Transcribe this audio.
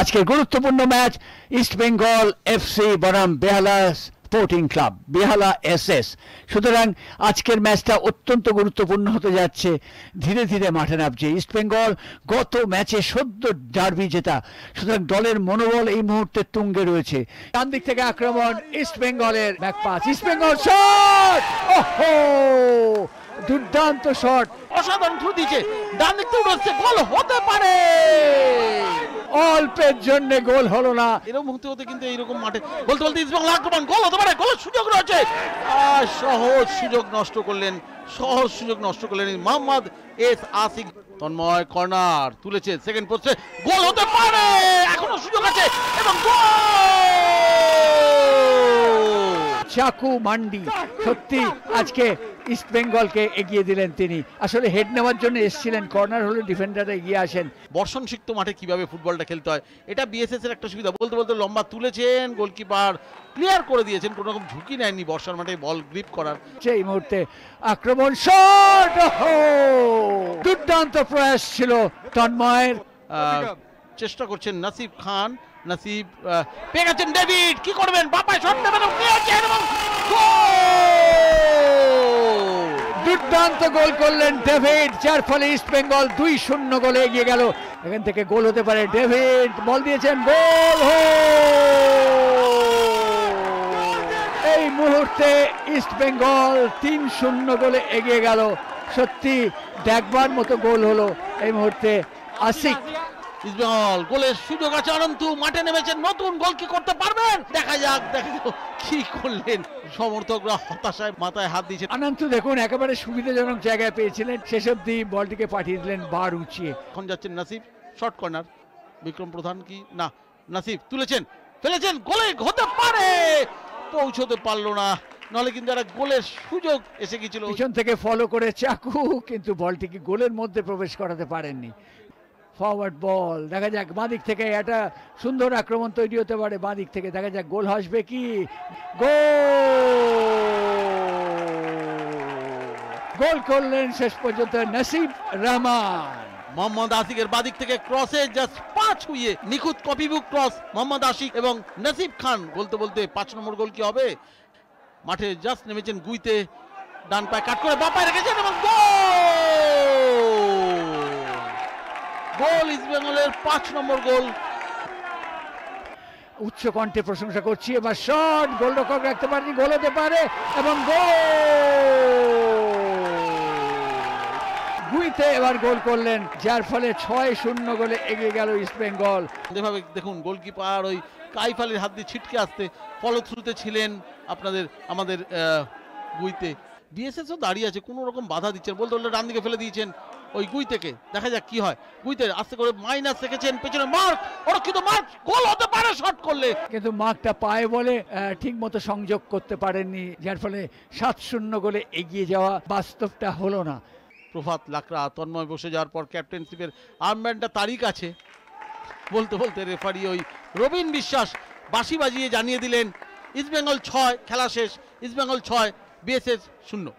আজকের গুরুত্বপূর্ণ match east Bengal FC বনাম বেহালা স্পোর্টিং ক্লাব, বেহালা এসএস। সুতরাং আজকের ম্যাচটা অত্যন্ত গুরুত্বপূর্ণ হতে যাচ্ছে। ধীরে ধীরে মাঠে নামছে ইস্ট বেঙ্গল, গত ম্যাচে সদ্য ডার্বি জেতা, সুতরাং দলের মনোবল এই মুহূর্তে তুঙ্গে রয়েছে। ডান দিক থেকে আক্রমণ ইস্ট বেঙ্গলের, back pass, east Bengal shot, ওহো দুর্দান্ত শট, অসাধারণ থ্রু দিয়েছে, ডান দিক থেকে উঠছে, গোল হতে পারে। অল্পের জন্য গোল হলো না। এরকম মুহূর্তে হতে কিন্তু এইরকম মাঠে বলতে বলতে ইস্ট বেঙ্গল আক্রমণ, গোল হতে পারে, গোলের সুযোগ রয়েছে। সহজ সুযোগ নষ্ট করলেন, সহজ সুযোগ নষ্ট করলেন মোহাম্মদ এস আসিক। তন্ময় কর্নার তুলেছে, সেকেন্ড পোস্টে, গোল হতে পারে, এখনো সুযোগ আছে এবং চাকু মান্ডি সত্যি আজকে ইস্ট বেঙ্গলকে এগিয়ে দিলেন তিনি। আসলে হেড নেওয়ার জন্য এসেছিলেন, কর্নার হলে ডিফেন্ডাররা এগিয়ে আসেন। বর্ষণ সিক্ত মাঠে কিভাবে ফুটবলটা খেলতে হয় এটা বিএসএস এর একটা সুবিধা। বলতে বলতে লম্বা তুলেছেন, গোলকিপার ক্লিয়ার করে দিয়েছেন, কোনো রকম ঝুঁকি নেননি বর্ষার মাঠে বল গ্রিপ করার। সেই মুহূর্তে আক্রমণ, শট, দুর্দান্ত প্রয়াস ছিল তন্ময়ের। চেষ্টা করছেন নাসিব খান, নাসিব পেয়ে গেছেন, ডেভিড কি করবেন, বাপায় শট নেবেন এবং দুর্দান্ত গোল করলেন ডেভিড, যার ফলে ইস্ট বেঙ্গল 2-0 গোলে এগিয়ে গেল। এখান থেকে গোল হতে পারে, ডেভিড বল দিয়েছেন, গোল। এই মুহূর্তে ইস্ট বেঙ্গল 3-0 গোলে এগিয়ে গেল। সত্যি দেখবার মতো গোল হলো এই মুহূর্তে। আসিক, ইস্ট বেঙ্গল গোলের সুযোগ আছে, অনন্তু মাঠে নেমেছেন, নতুন গোল কি করতে পারবেন, দেখা যাক, কি করলেন। সমর্থকরা হতাশায় মাথায় হাত দিয়েছে। অনন্তু দেখুন একেবারে সুবিধাজনক জায়গায় পেয়েছিলেন, শেষ অব্দি বলটিকে পাঠিয়ে দিলেন বার উঁচিয়ে। এখন যাচ্ছেন নাসিব, শর্ট কর্নার, বিক্রম প্রধান কি না, নাসিব তুলেছেন, ফেলেছেন, গোলে হতে পারে, পৌঁছতে পারলো না, নাহলে কিন্তু একটা গোলের সুযোগ এসে গিয়েছিল। পিছন থেকে ফলো করে চাকু, কিন্তু বলটিকে গোলের মধ্যে প্রবেশ করাতে পারেননি। ফরওয়ার্ড বল, দেখা যাক বাঁদিক থেকে একটা সুন্দর আক্রমণ তৈরি হতে পারে, বাঁদিক থেকে দেখা যাক গোল আসবে কি। গোল করলেন শেষ পর্যন্ত নাসিব রহমান। মোহাম্মদ আশিকের বাদিক থেকে ক্রসে জাস্ট পা ছুঁয়ে নিখুঁত কপিবুক ক্রস, মোহাম্মদ আশিক এবং নাসিব খান। বলতে বলতে 5 নম্বর গোল কি হবে, মাঠে জাস্ট নেমেছেন গুইতে, ডান পায়ে কাট করে বাপায় রেখেছেন এবং গোল ইস্ট বেঙ্গলের 5 নম্বর গোল। উচ্চ কণ্ঠে প্রশংসা করছি। এবার শট, গোলরক্ষক রাখতে পারেনি, গোল হতে পারে এবং গোল। গুইতে এবার গোল করলেন, যার ফলে 6-0 গোলে এগিয়ে গেল ইস্ট বেঙ্গল। এভাবে দেখুন গোলকিপার ওই কাইফ আলীর হাত দিয়ে ছিটকে আসতে ফলো থ্রুতে ছিলেন আমাদের গুইতে। বিএসএসও দাঁড়িয়ে আছে, কোনো রকম বাধা দিচ্ছেন, বলতে বলতে ডান দিকে ফেলে দিয়েছেন ওই গুই থেকে, দেখা যাক কি হয়। গুইতে আস্তে করে মাইনাস রেখেছেন, পেছনে মার্ক, অরক্ষিত মার্ক, গোল হতে পারে শট করলে, কিন্তু মার্কটা পায়ে বলে ঠিক মতো সংযোগ করতে পারেননি, যার ফলে 7-0 গোলে এগিয়ে যাওয়া বাস্তবটা হলো না। প্রভাত লাকড়া, তন্ময় বসে যাওয়ার পর ক্যাপ্টেনশিপের আর্মব্যান্ডটা তারিখ আছে। বলতে বলতে রেফারি ওই রবিন বিশ্বাস বাঁশি বাজিয়ে জানিয়ে দিলেন ইস্ট বেঙ্গল 6, খেলা শেষ, ইস্ট বেঙ্গল 6, বিএসএস 0।